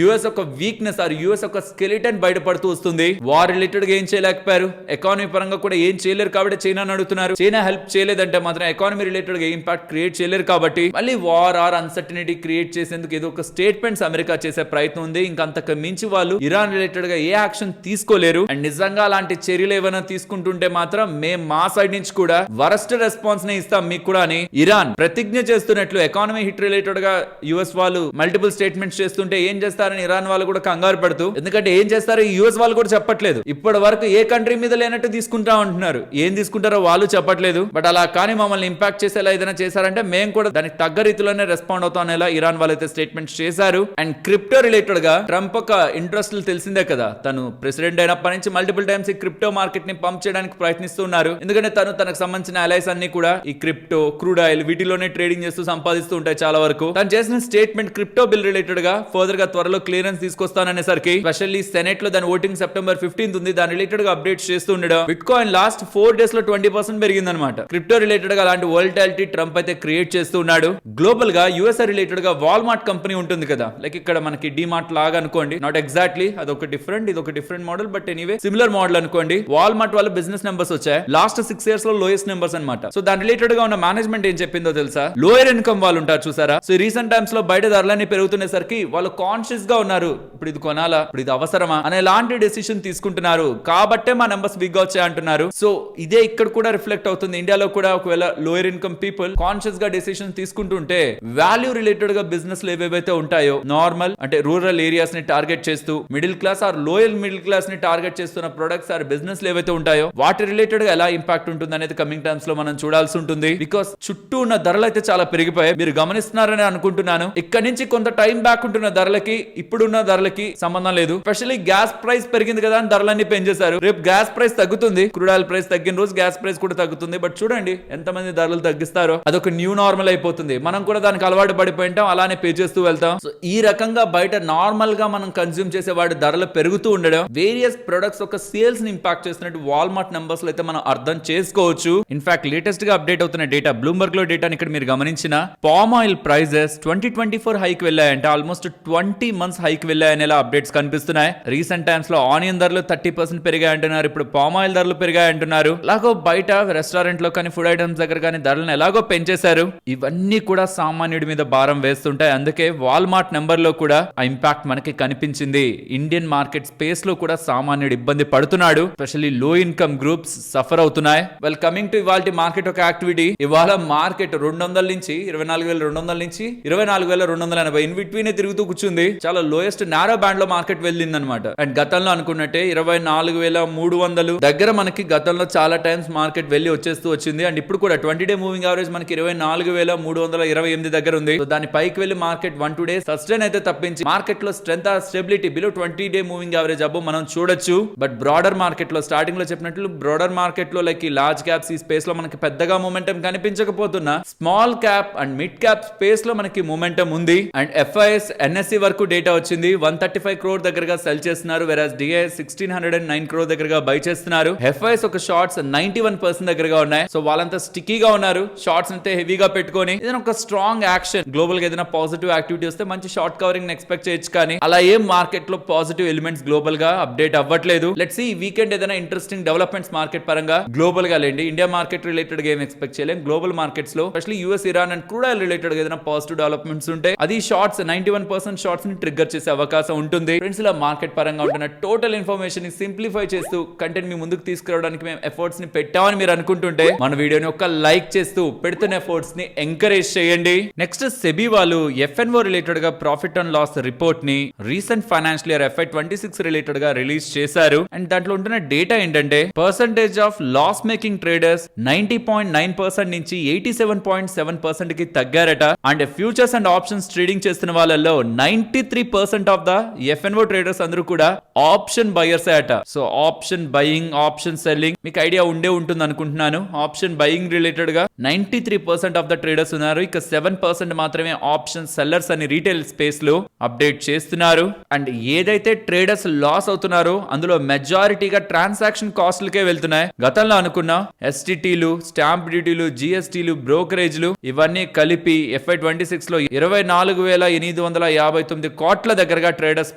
యుఎస్ ఒక వీక్నెస్ ఆర్ యుఎస్ ఒక స్కెలిటన్ బయటపడుతూ వస్తుంది. వార్ రిలేటెడ్ గా ఏం చేయలేకపోయారు, ఎకానమీ పరంగా కూడా ఏం చేయలేరు కాబట్టి చైనా అడుగుతున్నారు. చైనా హెల్ప్ చేయలేదంటే మాత్రం ఎకానమీ రిలేటెడ్ గా ఇంపాక్ట్ క్రియేట్ చేయలేరు కాబట్టి మళ్ళీ వార్ ఆర్ అన్సర్టనిటీ క్రియేట్ చేసేందుకు ఏదో ఒక స్టేట్మెంట్స్ అమెరికా చేసే ప్రయత్నం ఉంది. ఇంకంతకు మించి వాళ్ళు ఇరాన్ రిలేటెడ్ గా ఏ యాక్షన్ తీసుకోలేరు. అండ్ నిజంగా అలాంటి చర్యలు ఏమైనా తీసుకుంటుంటే మాత్రం మేము మా సైడ్ నుంచి కూడా వరస్ట్ రెస్పాన్స్ నే ఇస్తాం మీకు కూడా అని ఇరాన్ ప్రతిజ్ఞ చేస్తున్నట్లు ఎకానమీ హిట్ రిలేటెడ్ గా యుఎస్ వాళ్ళు మల్టిపుల్ స్టేట్మెంట్స్ చేస్తుంటే ఏం చేస్తారని ఇరాన్ వాళ్ళు కూడా కంగారు పడుతూ, ఎందుకంటే ఏం చేస్తారో యుఎస్ వాళ్ళు కూడా చెప్పట్లేదు. ఇప్పటి వరకు ఏ కంట్రీ మీద లేనట్టు తీసుకుంటా ఉంటున్నారు, ఏం తీసుకుంటారో వాళ్ళు చెప్పట్లేదు. బట్ అలా కానీ మమ్మల్ని ఇంపాక్ట్ చేసేలా ఏదైనా చేశారంటే మేము కూడా దానికి తగ్గ రీతిలోనే రెస్పాండ్ అవుతాం అనేలా ఇరాన్ వాళ్ళైతే స్టేట్మెంట్స్ చేశారు. అండ్ క్రిప్టో రిలేటెడ్ గా ట్రంప్ ఒక ఇంట్రెస్ట్ తెలిసిందే కదా, తను ప్రెసిడెంట్ అయినప్పటి నుంచి మల్టిపుల్ టైమ్స్ ఈ క్రిప్టో మార్కెట్ ని పంప్ చేయడానికి ప్రయత్నిస్తున్నారు. ఎందుకంటే తనకు సంబంధించిన అలైస్ అన్ని కూడా ఈ క్రిప్టో, క్రూడ్ ఆయిల్ వీటిలోనే ట్రేడింగ్ చేస్తూ సంపాదిస్తూ ఉంటాయి చాలా వరకు. తను చేసిన స్టేట్మెంట్ క్రిప్టో బిల్ రిలేటెడ్ గా ఫర్దర్ గా త్వరలో క్లియరెన్స్ తీసుకొస్తాననేసరికి స్పెషల్లీ సెనెట్ లో దాని ఓటింగ్ సెప్టెంబర్ 15 ఉంది, దాని రిలేటెడ్ గా అప్డేట్స్ చేస్తూ ఉండడం. బిట్ కాయిన్ లాస్ట్ 4 డేస్ లో 20% పెరిగింది అనమాట. క్రిప్టో రిలేటెడ్ గా అలాంటి వోల్టాలిటీ ట్రంప్ అయితే క్రియేట్ చేస్తూ ఉన్నాడు. గ్లోబల్ గా యూఎస్ఏ రిలేటెడ్ గా వాల్మార్ట్ కంపెనీ ఉంటుంది కదా, లైక్ ఇక్కడ మనకి డిమార్ట్ లాగా అనుకోండి, నాట్ ఎగ్జాక్ట్లీ అదొక డిఫరెంట్, ఇది ఒక different model, but anyway similar model అనుకోండి. వాల్మార్ట్ వాళ్ళ బిజినెస్ నెంబర్స్ వచ్చాయి లాస్ట్ 6 ఇయర్స్ లో లోయెస్ట్ నెంబర్స్ అనమాట. సో దాని రిలేటెడ్ గా ఉన్న మేనేజ్మెంట్ ఏం చెప్పిందో తెలుసా, లోయర్ ఇన్కమ్ వాళ్ళు ఉంటారు చూసారా, సో రీసెంట్ టైమ్స్ లో బయట ధరలన్నీ పెరుగుతునేసరికి వాళ్ళు కాన్షియస్ గా ఉన్నారు, ఇప్పుడు ఇది కొనాలా, ఇప్పుడు ఇది అవసరమా అనే లాంటి డెసిషన్ తీసుకుంటున్నారు కాబట్టే మా నెంబర్స్ బిగ్ గా వచ్చాయి అంటున్నారు. సో ఇదే ఇక్కడ కూడా రిఫ్లెక్ట్ అవుతుంది. ఇండియాలో కూడా ఒకవేళ లోయర్ ఇన్కమ్ పీపుల్ కాన్షియస్ గా డెసిషన్ తీసుకుంటుంటే వాల్యూ రిలేటెడ్ గా బిజినెస్ ఏవైతే ఉంటాయో, నార్మల్ అంటే రూరల్ ఏరియాస్ ని టార్గెట్ చేస్తూ middle class are lower middle class ని టార్గెట్ చేస్తున్న ప్రొడక్ట్స్ ఆర్ బిజినెస్ ఏవైతే ఉంటాయో వాటి రిలేటెడ్ గా ఎలా ఇంపాక్ట్ ఉంటుంది అనేది కమింగ్ టైమ్స్ లో మనం చూడాల్సి ఉంటుంది. బికాస్ చుట్టూ ఉన్న ధరలు అయితే చాలా పెరిగిపోయాయి, మీరు గమనిస్తున్నారని అనుకుంటున్నాను. ఇక్కడ నుంచి కొంత టైం బ్యాక్ ఉంటున్న ధరలకి ఇప్పుడున్న ధరలకి సంబంధం లేదు. స్పెషల్లీ గ్యాస్ ప్రైస్ పెరిగింది కదా అని ధరలన్నీ పెంచేశారు. రేపు గ్యాస్ ప్రైస్ తగ్గుతుంది, క్రూడ్ ఆయిల్ ప్రైస్ తగ్గిన రోజు గ్యాస్ ప్రైస్ కూడా తగ్గుతుంది. బట్ చూడండి ఎంతమంది ధరలు తగ్గిస్తారో, అదొక న్యూ నార్మల్ అయిపోతుంది. మనం కూడా దానికి అలవాటు పడిపోయింటాం, అలానే పే చేస్తూ వెళ్తాం. సో ఈ రకంగా బయట నార్మల్ గా మనం కన్స్యూమ్ చేసే వాటి ధరలు పెరుగుతూ ఉండడం వేరియస్ ప్రొడక్ట్స్ ఒక సేల్స్ ని ఇంపాక్ట్ చేస్తున్నట్టు వాల్మార్ట్ నంబర్స్ లో అయితే మనం అర్థం చేసుకోవచ్చు. ఇన్ఫాక్ట్ లేటెస్ట్ గా అప్డేట్ అవుతున్న డేటా, బ్లూంబర్గ్ లో డేటా ఇక్కడ మీరు గమనించిన పామ్ ఆయిల్ ప్రైజెస్ 2024 హైక్ వెళ్ళాయంటే ఆల్మోస్ట్ 20 మంత్స్ హైక్ వెళ్ళాయనేలా అప్డేట్స్ కనిపిస్తున్నాయి. రీసెంట్ టైమ్స్ లో ఆనియన్ ధరలు 30% పెరిగాయి అంటున్నారు, ఇప్పుడు పామ్ ఆయిల్ ధరలు పెరిగాయి అంటున్నారు. అలాగో బయట రెస్టారెంట్ లో కానీ ఫుడ్ ఐటమ్స్ దగ్గర కానీ ధరలను ఎలాగో పెంచేశారు. ఇవన్నీ కూడా సామాన్యుడి మీద భారం వేస్తుంటాయి. అందుకే వాల్మార్ట్ నెంబర్ లో కూడా ఆ ఇంపాక్ట్ మనకి కనిపించింది. ఇండియన్ మార్కెట్ స్పేస్ లో కూడా సామాన్యుడు ఇబ్బంది పడుతున్నాడు, స్పెషల్లీ లో ఇన్కమ్ గ్రూప్స్ సఫర్ అవుతున్నాయి. వెల్ కమింగ్ టు ఇవాళ మార్కెట్ ఒక యాక్టివిటీ. ఇవాళ మార్కెట్ 200 నుంచి 24,200 నుంచి 24,280 ఇన్ బిట్వీన్ తిరుగుతూ కూర్చుంది. చాలా లోయెస్ట్ నారో బ్యాండ్ లో మార్కెట్ వెళ్ళింది అనమాట. అండ్ గతంలో అనుకున్నట్టే 24,300 దగ్గర మనకి గతంలో చాలా టైమ్స్ మార్కెట్ వెళ్ళి వచ్చేస్తూ వచ్చింది. అండ్ ఇప్పుడు కూడా 20-డే మూవింగ్ యావరేజ్ మనకి 24,328 దగ్గర ఉంది. సో దాని పైకి వెళ్ళి మార్కెట్ 1-2 డేస్ సస్టైన్ అయితే తప్పించి మార్కెట్ లో స్ట్రెంత్ ఆర్ స్టెబిలిటీ బిలో 20-డే మూవింగ్ యావరేజ్ అబ్బో మనం చూడొచ్చు. బట్ బ్రాడర్ మార్కెట్ లో స్టార్టింగ్ లో చెప్పినట్లు బ్రాడర్ మార్కెట్ లో లైక్ ఈ లార్జ్ క్యాప్స్ ఈ స్పేస్ లో మనకి పెద్దగా మూమెంటం కనిపించకపోతున్నా small cap and mid cap space లో మనకి మూమెంటం ఉంది. అండ్ FIS NSE వరకు డేటా వచ్చింది. 135 crore దగ్గరగా సెల్ చేస్తున్నారు, వెరాజ్ DIS 1609 crore దగ్గరగా బై చేస్తున్నారు. FIS ఒక షార్ట్స్ 91% దగ్గరగా ఉన్నాయి. సో వాళ్ళంతా స్టిక్కీగా ఉన్నారు, షార్ట్స్ అయితే హెవీగా పెట్టుకొని ఏదైనా ఒక స్ట్రాంగ్ యాక్షన్ గ్లోబల్ గా ఏదైనా పాజిటివ్ యాక్టివిటీ వస్తే మంచి షార్ట్ కవరింగ్ ఎక్స్పెక్ట్ చేయొచ్చు. కానీ అలా ఏం మార్కెట్ లో పాజిటివ్ ఎలిమెంట్స్ గ్లోబల్ గా అప్డేట్ అవ్వట్లేదు. లెట్స్ సీ వీకెండ్ ఏదైనా ఇంట్రెస్టింగ్ డెవలప్మెంట్స్ మార్కెట్ పరంగా గ్లోబల్ గా లేండి. ఇండియా మార్కెట్ రిలేటెడ్ గా ఏం ఎక్స్పెక్ట్ చేయలేం. గ్లోబల్ మార్కెట్స్ లో especially US Iran and crude oil related గా ఏదైనా పాజిటివ్ డెవలప్మెంట్స్ ఉంటే అది షార్ట్స్ 91% షార్ట్స్ ని ట్రిగ్గర్ చేసే అవకాశం ఉంటుంది. ఫ్రెండ్స్, ఇలా మార్కెట్ పరంగా ఉంటున్న టోటల్ ఇన్ఫర్మేషన్ ని సింప్లిఫై చేస్తూ కంటెంట్ మీ ముందుకు తీసుకురావడానికి మేము ఎఫర్ట్స్ ని పెట్టామని మీరు అనుకుంటుంటే మన వీడియోని ఒక లైక్ చేస్తూ పెడుతున్న ఎఫర్ట్స్ ని ఎంకరేజ్ చేయండి. నెక్స్ట్, సెబీ వాళ్ళు FNO రిలేటెడ్ గా ప్రాఫిట్ అండ్ లాస్ రిపోర్ట్ ని recent financial year FY26 related గా రిలీజ్ చేశారు. అండ్ దాంట్లో ఉంటున్న డేటా ఏంటంటే percentage of loss making traders 90.9% నుంచి 87.7% కి తగ్గారట. And futures and options trading చేస్తున్న వాళ్ళలో 93% ఆఫ్ ద FNO ట్రేడర్స్ అందరూ కూడా ఆప్షన్ బయర్స్ అట. So option buying, option selling మీకు ఐడియా ఉండే ఉంటుంది అనుకుంటున్నాను. ఆప్షన్ బయింగ్ రిలేటెడ్ గా 93% ఆఫ్ ద ట్రేడర్స్ ఉన్నారు. ఇక 7% మాత్రమే ఆప్షన్ సెల్లర్స్ అని రీటైల్ స్పేస్ లో అప్డేట్ చేస్తున్నారు. అండ్ ఏదైతే ట్రేడర్స్ లాస్ అవుతున్నారో అందులో మెజారిటీగా ట్రాన్సాక్షన్ కాస్ట్లకే వెళ్తున్నాయి. గతంలో అనుకున్న STTలు, స్టాంప్ డ్యూటీలు, GSTలు, బ్రోకరేజ్లు ఇవన్నీ కలిపి FY26 లో 24,859 కోట్ల దగ్గరగా ట్రేడర్స్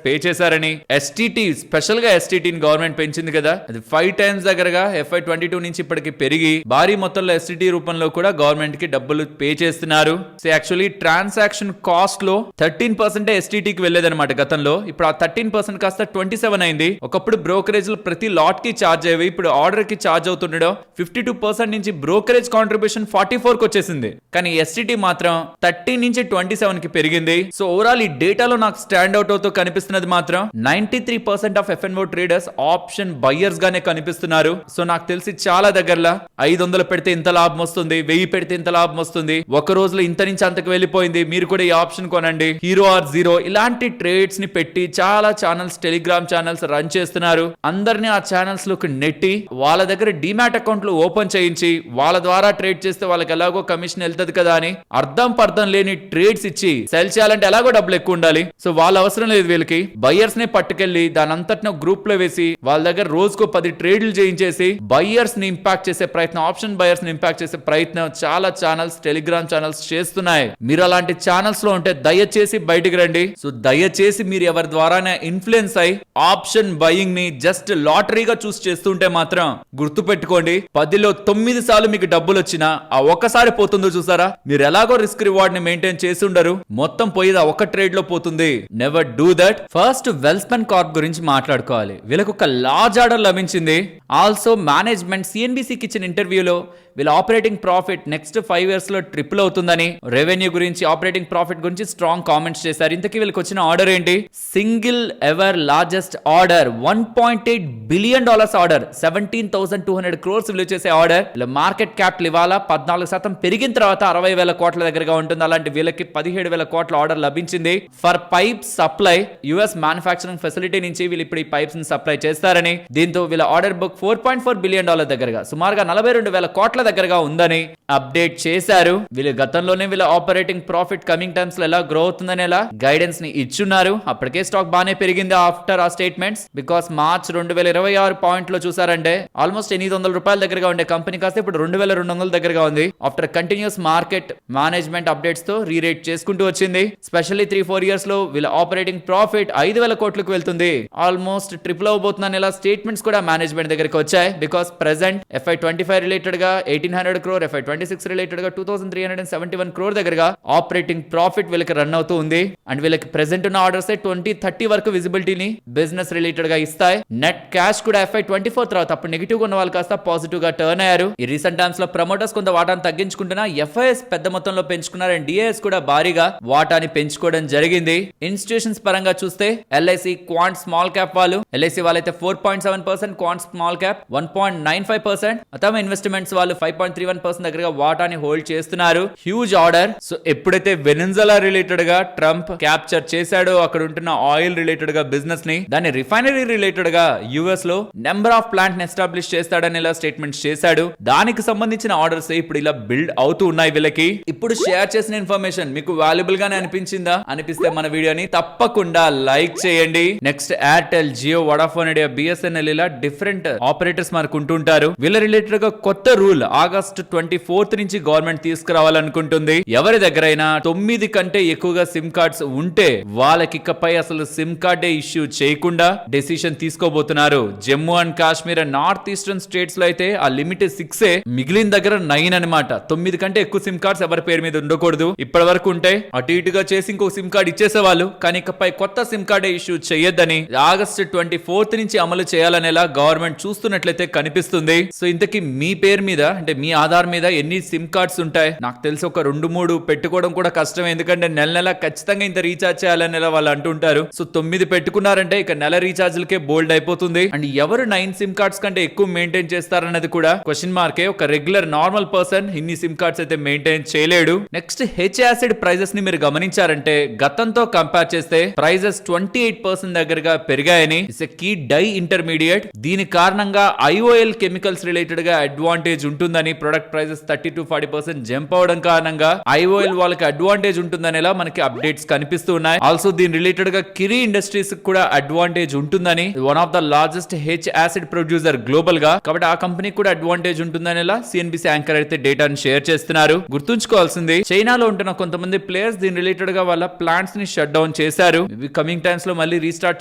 పే చేశారని, STT స్పెషల్ గా STTని గవర్నమెంట్ పెంచింది కదా, అది 5 times దగ్గరగా FY22 నుంచి ఇప్పటికి పెరిగి భారీ మొత్తంలో STT రూపంలో కూడా గవర్నమెంట్ కి డబ్బులు పే చేస్తున్నారు. సో యాక్చువల్లీ ట్రాన్సాక్షన్ కాస్ట్ లో 13% STTకి వెళ్ళేదన్నమాట గతంలో. ఇప్పుడు ఆ 13% కాస్త 27 అయింది. ఒకప్పుడు బ్రోకరేజ్ లో ప్రతి లాట్ కి ఛార్జ్ అయ్యేవి, ఇప్పుడు ఆర్డర్ కి ఛార్జ్ అవుతుండడం 52% నుంచి బ్రోకరేజ్ కాంట్రిబ్యూషన్ 44 కి వచ్చేసింది. కానీ STT మాత్రం 13 నుంచి 27 కి పెరిగింది. సో ఓవరాల్ ఈ డేటాలో నాకు స్టాండ్ అవుట్ అవుతూ కనిపిస్తున్నది మాత్రం 93% of FNO traders option buyers గానే కనిపిస్తున్నారు. సో నాకు తెలిసి చాలా దగ్గరలా 500 పెడితే ఇంత లాభం వస్తుంది, 1000 పెడితే ఇంత లాభం వస్తుంది, ఒక రోజులో ఇంత నుంచి అంతకు వెళ్ళిపోయింది, మీరు కూడా ఈ ఆప్షన్ కొనండి, హీరో ఆర్ జీరో, ఇలాంటి ట్రేడ్స్ ని పెట్టి చాలా ఛానల్స్, టెలిగ్రామ్ ఛానల్స్ రన్ చేస్తున్నారు. అందరినీ ఆ ఛానల్స్ లోకి నెట్టి వాళ్ళ దగ్గర డిమాట్ అకౌంట్లు ఓపెన్ చేయించి వాళ్ళ ద్వారా ట్రేడ్ చేస్తే వాళ్ళకి ఎలాగో కమిషన్ వెళ్తది కదా అని అర్థం పర్థం లేని ట్రేడ్స్ ఇచ్చి సెల్ చేయాలంటే ఎలాగో డబ్బులు ఎక్కువ ఉండాలి. సో వాళ్ళ అవసరం లేదు, వీళ్ళకి బయ్యర్స్ నే పట్టుకెళ్లి దాని అంతటిని గ్రూప్ లో వేసి వాళ్ళ దగ్గర రోజుకు 10 ట్రేడ్లు చేయించేసి బయ్యర్స్ ని ఇంపాక్ట్ చేసే ప్రయత్నం, ఆప్షన్ బయ్యర్స్ ని ఇంపాక్ట్ చేసే ప్రయత్నం చాలా ఛానల్స్, టెలిగ్రామ్ ఛానల్స్ చేస్తున్నాయి. మీరు అలాంటి ఛానల్స్ లో ఉంటే దయచేసి బయటికి రండి. సో దయచేసి మీరు ఎవరి ద్వారానే ఇన్ఫ్లుయెన్స్ అయి ఆప్షన్ బయింగ్ ని జస్ట్ లాటరీగా చూస్ చేస్తుంటే మాత్రం గుర్తు పెట్టుకోండి, 10లో 9 సార్లు మీకు డబ్బులు వచ్చినా ఆ ఒక్కసారి పోతుందో చూసారా, మీరు ఎలాగో రిస్క్ రివార్డ్ ని మెయింటైన్ చేసి ఉండరు, మొత్తం పోయేది ఆ ఒక్క ట్రేడ్ లో పోతుంది. Never do that. First Welspun Corp గురించి మాట్లాడుకోవాలి. వీళ్ళకు ఒక లార్జ్ ఆర్డర్ లభించింది. ఆల్సో మేనేజ్మెంట్ CNBCకి ఇచ్చిన ఇంటర్వ్యూలో వీళ్ళ ఆపరేటింగ్ ప్రాఫిట్ నెక్స్ట్ 5 years లో ట్రిపుల్ అవుతుందని, రెవెన్యూ గురించి, ఆపరేటింగ్ ప్రాఫిట్ గురించి స్ట్రాంగ్ కామెంట్స్ చేశారు. ఇంతకీ వీళ్ళకి వచ్చిన ఆర్డర్ ఏంటి? Single ever largest order, $1.8 billion order, 17,200 crores విలువ చేసే ఆర్డర్. వీళ్ళ మార్కెట్ క్యాపిటల్ ఇవాళ 14% పెరిగిన తర్వాత 60,000 కోట్ల దగ్గరగా ఉంటుంది. అలాంటి వీళ్ళకి 17,000 కోట్ల ఆర్డర్ లభించింది for pipe supply. US manufacturing facility నుంచి వీళ్ళు ఇప్పుడు ఈ పైప్స్ ని సప్లై చేస్తారని, దీంతో వీళ్ళ ఆర్డర్ బుక్ $4.4 billion దగ్గరగా సుమారుగా 42,000 కోట్ల దగ్గరగా ఉందని అప్డేట్ చేశారు. వీళ్ళు గతంలోనే వీళ్ళ ఆపరేటింగ్ ప్రాఫిట్ కమింగ్ టైమ్స్ లో ఎలా గ్రో అవుతుందని ఎలా గైడెన్స్ ని ఇచ్చున్నారు. అప్పటికే స్టాక్ బానే పెరిగింది ఆఫ్టర్ ఆ స్టేట్మెంట్స్. బికాస్ మార్చ్ 2026 పాయింట్ లో చూసారంటే ఆల్మోస్ట్ $800 దగ్గరగా ఉండే కంపెనీ కాస్త ఇప్పుడు 2,200 దగ్గరగా ఉంది. After continuous market management updates తో రీరేట్ చేసుకుంటూ వచ్చింది. స్పెషల్లీ 3-4 years లో వీళ్ళ ఆపరేటింగ్ ప్రాఫిట్ 5,000 కోట్లకు వెళ్తుంది. ఆల్మోస్ట్ ట్రిపుల్ అవబోతుందని ఇలా స్టేట్మెంట్స్ కూడా మేనేజ్మెంట్ దగ్గరికి వచ్చాయి. బికాస్ ప్రెసెంట్ FY25 రిలేటెడ్ గా 1,800 crore, FY26 రిలేటెడ్ గా 2,371 crore దగ్గరగా ఆపరేటింగ్ ప్రాఫిట్ వీళ్ళకి రన్ అవుతూ ఉంది. అండ్ వీళ్ళకి ప్రెసెంట్ ఉన్న ఆర్డర్స్ 2030 వరకు విజిబిలిటీని బిజినెస్ రిలేటెడ్ గా ఇస్తాయి. నెట్ క్యాష్ కూడా FY24 తర్వాత అప్పుడు నెగిటివ్ గా ఉన్న వాళ్ళు కాస్త పాజిటివ్ గా టర్న్ అయ్యారు. ఈ రీసెంట్ టైమ్స్ లో ప్రమోటర్స్ కొంత వాటాను తగ్గించుకుంటున్నా, FIS పెద్ద మొత్తంలో పెంచుకున్నారు. అండ్ DIS కూడా భారీగా వాటాని పెంచుకోవడం జరిగింది. ఇన్స్టిట్యూషన్స్ పరంగా చూస్తే LIC క్వాంట్ స్మాల్ క్యాప్ వాళ్ళు, LIC వాళ్ళైతే 4.7%, క్వాంట్ స్మాల్ క్యాప్ 1.95%, అతమ ఇన్వెస్ట్మెంట్స్ వాళ్ళు 5.31% దగ్గరగా వాటాని హోల్డ్ చేస్తున్నారు. Huge order. సో ఎప్పుడైతే వెనిజులా రిలేటెడ్ గా ట్రంప్ క్యాప్చర్ చేశాడో అక్కడ ఉంటున్న ఆయిల్ రిలేటెడ్ గా బిజినెస్ ని, దాని రిఫైనరీ రిలేటెడ్ గా US లో నెంబర్ ఆఫ్ ప్లాంట్ ని ఎస్టాబ్లిష్ చేస్తాడని ఇలా స్టేట్మెంట్స్ చేశాడు. దానికి సంబంధించిన ఆర్డర్స్ ఇప్పుడు ఇలా బిల్డ్ అవుతూ ఉన్నాయి వీళ్ళకి. ఇప్పుడు షేర్ చేసిన వచ్చిన ఇన్ఫర్మేషన్ మీకు వాల్యుబుల్ గానే అనిపించిందా? అనిపిస్తే మన వీడియోని తప్పకుండా లైక్ చేయండి. Next Airtel, Jio, Vodafone Idea, BSNL ఇలా డిఫరెంట్ ఆపరేటర్స్ మనకు ఉంటుంటారు. వీళ్ళ రిలేటెడ్ గా కొత్త రూల్ ఆగస్ట్ 24 నుంచి గవర్నమెంట్ తీసుకురావాలనుకుంటుంది. ఎవరి దగ్గరైనా 9 కంటే ఎక్కువగా సిమ్ కార్డ్స్ ఉంటే వాళ్ళకి ఇకపై అసలు సిమ్ కార్డే ఇష్యూ చేయకుండా డెసిషన్ తీసుకోబోతున్నారు. Jammu and Kashmir and north eastern states లో అయితే ఆ లిమిట్ 6, మిగిలిన దగ్గర 9 అనమాట. 9 కంటే ఎక్కువ సిమ్ కార్డ్స్ ఎవరి పేరు మీద ఉండకూడదు. ఇప్పటి వరకు ఉంటే అటు ఇటుగా చేసి ఇంకో సిమ్ కార్డ్ ఇచ్చేసేవాళ్ళు. కానీ ఇకపై కొత్త సిమ్ కార్డే ఇష్యూ చేయొద్దని ఆగస్ట్ 24 నుంచి అమలు చేయాలనేలా గవర్నమెంట్ చూస్తున్నట్లయితే కనిపిస్తుంది. సో ఇంతకీ మీ పేరు మీద అంటే మీ ఆధార్ మీద ఎన్ని సిమ్ కార్డ్స్ ఉంటాయి? నాకు తెలిసి ఒక 2-3 పెట్టుకోవడం కూడా కష్టం. ఎందుకంటే నెల ఖచ్చితంగా ఇంత రీఛార్జ్ చేయాలనేలా వాళ్ళు అంటుంటారు. సో 9 పెట్టుకున్నారంటే ఇక నెల రీఛార్జ్లకే బోల్డ్ అయిపోతుంది. అండ్ ఎవరు 9 సిమ్ కార్డ్స్ కంటే ఎక్కువ మెయింటైన్ చేస్తారన్నది కూడా క్వశ్చన్ మార్కే. ఒక రెగ్యులర్ నార్మల్ పర్సన్ ఇన్ని సిమ్ కార్డ్స్ అయితే మెయింటైన్ చేయలేడు. నెక్స్ట్ హెచ్ యాసిడ్ ప్రైజెస్ ని మీరు గమనించారంటే గతంతో కంపేర్ చేస్తే ప్రైజెస్ 28% దగ్గరగా పెరిగాయని. It's a key dye intermediate. దీని కారణంగా ఐఓఎల్ కెమికల్స్ రిలేటెడ్ గా అడ్వాంటేజ్ ఉంటుందని, ప్రొడక్ట్ ప్రైజెస్ 30-40% జంప్ అవడం కారణంగా ఐఓఎల్ వాళ్ళకి అడ్వాంటేజ్ ఉంటుందనేలా మనకి అప్డేట్స్ కనిపిస్తూ ఉన్నాయి. ఆల్సో దీని రిలేటెడ్ గా కిరీ ఇండస్ట్రీస్ కూడా అడ్వాంటేజ్ ఉంటుందని, one of the largest H acid producer global గా, కాబట్టి ఆ కంపెనీ కూడా అడ్వాంటేజ్ ఉంటుందనేలా సిఎన్బిసి యాంకర్ అయితే డేటాను షేర్ చేస్తున్నారు. గుర్తుంచుకోవాల్సింది చైనాలో ఉంటున్న కొంతమంది ప్లేయర్స్ దీని రిలేటెడ్ గా వాళ్ళ ప్లాంట్స్ ని షట్ డౌన్ చేశారు. కమింగ్ టైమ్స్ లో మళ్ళీ రీస్టార్ట్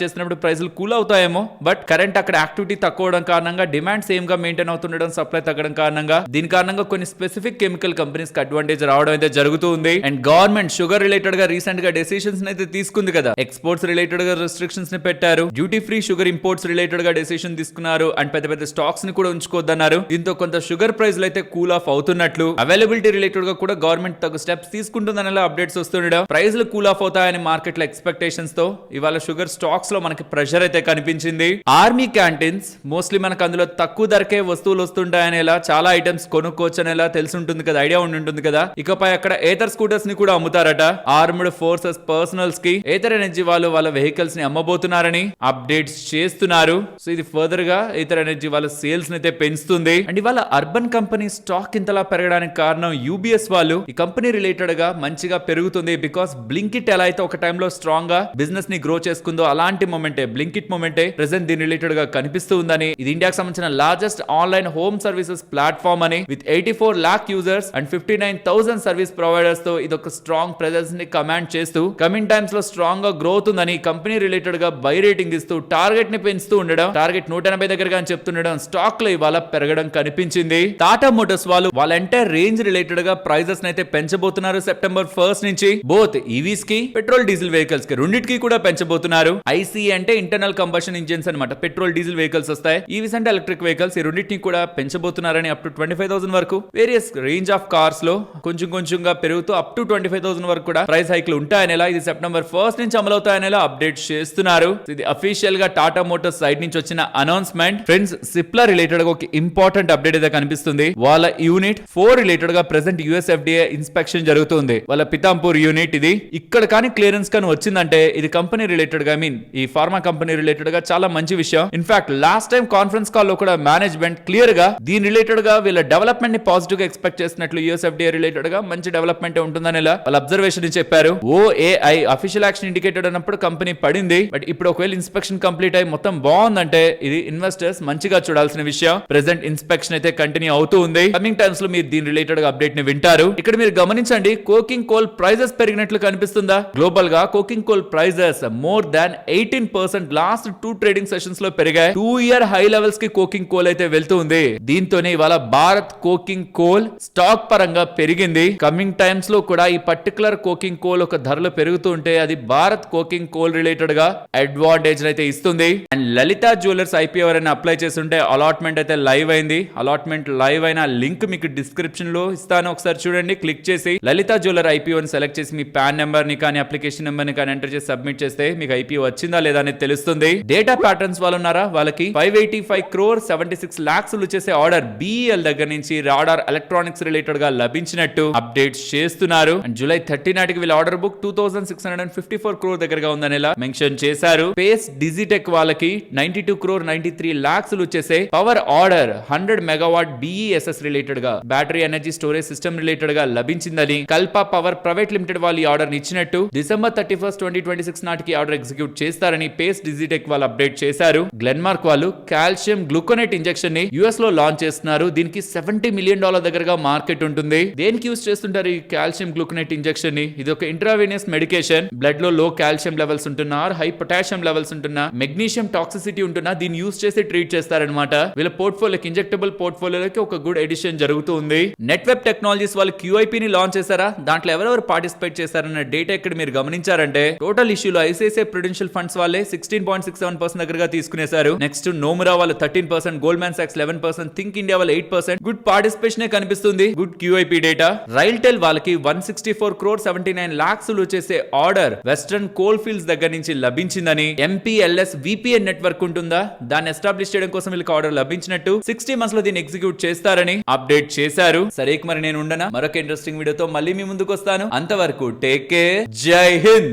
చేసినప్పుడు ప్రైస్లు కూల్ అవుతాయేమో. బట్ కరెంట్ అక్కడ యాక్టివిటీ తక్కువ అవడం కారణంగా డిమాండ్ సేమ్ గా మెయింటైన్ అవుతుండడం, సప్లై తగ్గడం కారణంగా దీని కారణంగా కొన్ని స్పెసిఫిక్ కెమికల్ కంపెనీస్ కి అడ్వాంటేజ్ రావడం అయితే జరుగుతూ ఉంది. అండ్ గవర్నమెంట్ షుగర్ రిలేటెడ్ గా రీసెంట్ గా డెసిషన్స్ అయితే తీసుకుంది కదా. ఎక్స్పోర్ట్స్ రిలేటెడ్ గా రెస్ట్రిక్షన్స్ ని పెట్టారు. Duty free sugar imports related గా డెసిషన్ తీసుకున్నారు. అండ్ పెద్ద పెద్ద స్టాక్స్ ని కూడా ఉంచుకోవద్దన్నారు. దీంతో కొంత షుగర్ ప్రైస్లు అయితే కూల్ ఆఫ్ అవుతున్నట్లు, అవైలబిలిటీ రిలేటెడ్ గా కూడా గవర్నమెంట్ తగు స్టెప్స్ తీసుకుంటుందనే అప్డేట్స్ వస్తుండడం, ప్రైస్లు కూల్ ఆఫ్ అవుతాయని మార్కెట్ లో ఎక్స్పెక్టేషన్స్ తో ఇవాళ షుగర్ స్టాక్స్ లో మనకి ప్రెషర్ అయితే కనిపించింది. ఆర్మీ క్యాంటీన్స్ మోస్ట్లీ మనకు అందులో తక్కువ ధరకే వస్తువులు వస్తుంటాయనేలా, చాలా ఐటమ్స్ కొనుక్కోవచ్చు అనేలా తెలిసి ఉంటుంది కదా, ఐడియా ఉంటుంది కదా. ఇకపై అక్కడ ఏథర్ స్కూటర్స్ ని కూడా అమ్ముతారట. ఆర్మ్డ్ ఫోర్సెస్ పర్సనల్స్ కి ఏథర్ ఎనర్జీ వాళ్ళు వాళ్ళ వెహికల్స్ ని అమ్మబోతున్నారని అప్డేట్స్ చేస్తున్నారు. సో ఇది ఫర్దర్ గా ఏథర్ ఎనర్జీ వాళ్ళ సేల్స్ ని అయితే పెంచుతుంది. అండ్ ఇవాళ అర్బన్ కంపెనీ స్టాక్ ఇంతలా పెరగడానికి కారణం యూబీఎస్ వాళ్ళు. ఈ కంపెనీ రిలేటెడ్ గా మంచిగా పెరుగుతుంది బికాస్ బ్లింకిట్ ఎలా అయితే ఒక టైంలో స్ట్రాంగ్ గా బిజినెస్ ని గ్రో చేసుకుందో అలాంటి మొమెంటే బ్లింకిట్ మొమెంటే ప్రెసెంట్ దీని రిలేటెడ్ గా కనిపిస్తూ ఉందని. ఇది ఇండియాకి సంబంధించిన largest online home services platform అని, with 84 lakh users and 59,000 service providers తో ఇది ఒక స్ట్రాంగ్ ప్రెజెన్స్ ని కమాండ్ చేస్తూ కమింగ్ టైమ్స్ లో స్ట్రాంగ్ గా గ్రోత్ ఉందని కంపెనీ రిలేటెడ్ గా బై రేటింగ్ ఇస్తూ టార్గెట్ ని పెంచుతూ ఉండడం, టార్గెట్ 180 దగ్గరగా అని చెప్తుండడం, స్టాక్ లో ఇవాళ పెరగడం కనిపించింది. టాటా మోటార్స్ వాళ్ళు వాళ్ళ ఎంటైర్ రేంజ్ రిలేటెడ్ గా ప్రైజెస్ అయితే పెంచబోతున్నారు సెప్టెంబర్ 1 నుంచి. బోత్ ఈవీస్ కి, పెట్రోల్ డీజిల్ వెహికల్స్ కి రెండింటికి కూడా పెంచబోతున్నారు. ఐసీ అంటే ఇంటర్నల్ కంబషన్ ఇంజిన్స్ అనమాట, పెట్రోల్ డీజిల్ వెహికల్స్ వస్తాయి. ఈవీస్ అంటే ఎలక్ట్రిక్ వెహికల్స్. ఈ రెండింటిని కూడా పెంచబోతున్నారని అప్ టు 25,000 వరకు వేరియస్ రేంజ్ ఆఫ్ కార్స్ లో కొంచెంగా పెరుగుతూ అప్ టు 25,000 వరకు కూడా ప్రైస్ హైక్లు ఉంటాయనేలా, ఇది సెప్టెంబర్ 1 నుంచి అమలవుతాయనేలా అప్డేట్ చేస్తున్నారు. ఇది అఫీషియల్ గా టాటా మోటార్స్ సైడ్ నుంచి వచ్చిన అనౌన్స్మెంట్. ఫ్రెండ్స్, సిప్లా రిలేటెడ్ గా ఒక ఇంపార్టెంట్ అప్డేట్ అయితే కనిపిస్తుంది. వాళ్ళ యూనిట్ 4 రిలేటెడ్ గా ప్రెసెంట్ యుఎస్ఎఫ్డిఏ ఇన్స్పెక్షన్ జరుగుతుంది. వాళ్ళ పితాంపూర్ యూనిట్ ఇది. ఇక్కడ కానీ క్లియరెన్స్ కానీ వచ్చిందంటే ఇది కంపెనీ రిలేటెడ్ గా, ఈ ఫార్మా కంపెనీ రిలేటెడ్ గా చాలా మంచి విషయం. In fact last time conference call లో కూడా మేనేజ్మెంట్ క్లియర్ గా దీని రిలేటెడ్ గా వీళ్ళ డెవలప్మెంట్ ని పాజిటివ్ గా ఎక్స్పెక్ట్ చేసినట్లు, యుఎస్ఎఫ్డిఏ రిలేటెడ్ గా మంచి డెవలప్మెంట్ ఉంటుందని వాళ్ళ అబ్జర్వేషన్ చెప్పారు. ఓఏఐ అఫీషియల్ యాక్షన్ ఇండికేటెడ్ అన్నప్పుడు కంపెనీ పడింది. బట్ ఇప్పుడు ఒకవేళ ఇన్స్పెక్షన్ కంప్లీట్ అయి మొత్తం బాగుందంటే ఇది ఇన్వెస్టర్స్ మంచిగా చూడాల్సిన విషయం. ప్రెసెంట్ ఇన్స్పెక్షన్ అయితే కంటిన్యూ అవుతూ ఉంది. కమింగ్ టైమ్స్ లో మీరు దీని రిలేటెడ్ గా అప్డేట్ ని వింటారు. ఇక్కడ మీరు గమనించండి, కోకింగ్ కోల్ ప్రైజెస్ పెరిగినట్లు కనిపిస్తుందా? గ్లోబల్ గా coking coal prices more than 18% last 2 trading sessions లో పెరిగాయి. 2-year హై లెవెల్స్ కి కోకింగ్ కోల్ అయితే వెళ్తూ ఉంది. దీంతోనే ఇవాళ భారత్ కోకింగ్ కోల్ స్టాక్ పరంగా పెరిగింది. కమింగ్ టైమ్స్ లో కూడా ఈ పర్టికులర్ కోకింగ్ కోల్ ఒక ధరలు పెరుగుతూ ఉంటే అది భారత్ కోకింగ్ కోల్ రిలేటెడ్ గా అడ్వాంటేజ్ అయితే ఇస్తుంది. అండ్ లలిత జ్యువెలర్స్ ఐపీఓ ఎవరైనా అప్లై చేస్తుంటే అలాట్మెంట్ అయితే లైవ్ అయింది. అలాట్మెంట్ లైవ్ అయిన లింక్ మీకు డిస్క్రిప్షన్ లో ఇస్తాను, ఒకసారి చూడండి. క్లిక్ చేసి లలిత జ్యువెలర్ ఐపీఓని సెలెక్ట్ చేసి మీ పాన్ నెంబర్ ని కానీ అప్లికేషన్ నెంబర్ ని కానీ ఎంటర్ చేసి సబ్మిట్ చేస్తే మీకు ఐపీఓ వచ్చిందా లేదా అనేది తెలుస్తుంది. డేటా ప్యాటర్న్స్ వాళ్ళు ఉన్నారా, వాళ్ళకి 585 crore 76 lakhs చేసే ఆర్డర్ బిఎల్ దగ్గర నుంచి రాడార్ ఎలక్ట్రానిక్స్ రిలేటెడ్ గా లభించినట్టు అప్డేట్స్ చేస్తున్నారు. అండ్ జూలై 30 నాటికి వీళ్ళ ఆర్డర్ బుక్ 2,654 crore దగ్గరగా ఉందని మెన్షన్ చేశారు. పేస్ డిజిటెక్ వాళ్ళకి 92 crore 93 lakhs చేసే పవర్ ఆర్డర్ 100 megawatt బిఈఎస్ఎస్ రిలేటెడ్ గా battery energy storage system related గా లభించిందని కల్పా పవర్ ప్రైవేట్ లిమిటెడ్ వాళ్ళు ఈ ఆర్డర్ ఇచ్చినట్టు December 31st 2026 నాటికి ఆర్డర్ ఎగ్జిక్యూట్ చేస్తారని పేస్ డిజిటెక్ వాళ్ళు అప్డేట్ చేశారు. గ్లెన్మార్క్ వాళ్ళు కాల్షియం గ్లూకోనేట్ ఇంజెక్షన్ ని యుఎస్ లో లాంచ్ చేస్తున్నారు. దీనికి $70 మిలియన్ దగ్గరగా మార్కెట్ ఉంటుంది. దేనికి యూస్ చేస్తుంటారు ఈ కాల్షియం గ్లూకోనేట్ ఇంజెక్షన్ ని? ఇది ఒక ఇంట్రావెనస్ మెడికేషన్. బ్లడ్ లో కాల్షియం లెవెల్స్ ఉంటున్నా, హై పొటాషియం లెవెల్స్ ఉంటున్నా, మెగ్నీషియం టాక్సిసిటీ ఉంటున్నా దీన్ని యూస్ చేసి ట్రీట్ చేస్తారనమాట. వీళ్ళ పోర్ట్ఫోలియోకి ఇంజెక్టబుల్ పోర్ట్ఫోలియోకి ఒక గుడ్ ఎడిషన్ జరుగుతూ ఉంది. నెట్వెబ్ టెక్నాలజీస్ వాళ్ళు QIP ని లాంచ్ చేశారా? దాంట్లో ఎవరెవరు పార్టిసిపేట్ చేశారన్న డేటా ఇక్కడ మీరు గమనించారంటే టోటల్ ఇష్యూలో ఐసిఐసిఐ ప్రుడెన్షియల్ ఫండ్స్ వాళ్ళే 16.67% దగ్గరగా తీసుకునేశారు. నెక్స్ట్ నోమురా వాళ్ళు 13%, గోల్డ్మాన్ సాక్స్ 11%, థింక్ ఇండియా వాళ్ళు 8%. గుడ్ పార్టిసిపేషన్ కనిపిస్తుంది. Good QIP data. రైల్టెల్ వాళ్ళకి 164.79 lakhs చేసే ఆర్డర్ వెస్టర్న్ కోల్ ఫీల్డ్స్ దగ్గర నుంచి లభించిందని, MPLS VPN నెట్వర్క్ ఉంటుందా దాన్ని ఎస్టాబ్లిష్ చేయడం కోసం వీళ్ళకి ఆర్డర్ లభించినట్టు 60 months లో దీన్ని ఎగ్జిక్యూట్ చేస్తారని అప్డేట్ చేశారు. సరే మరి నేను ఉండనా, మరొక ఇంట్రెస్టింగ్ వీడియోతో మళ్ళీ మీ ముందుకు వస్తాను. అంతవరకు టేక్ కేర్, జై హింద్.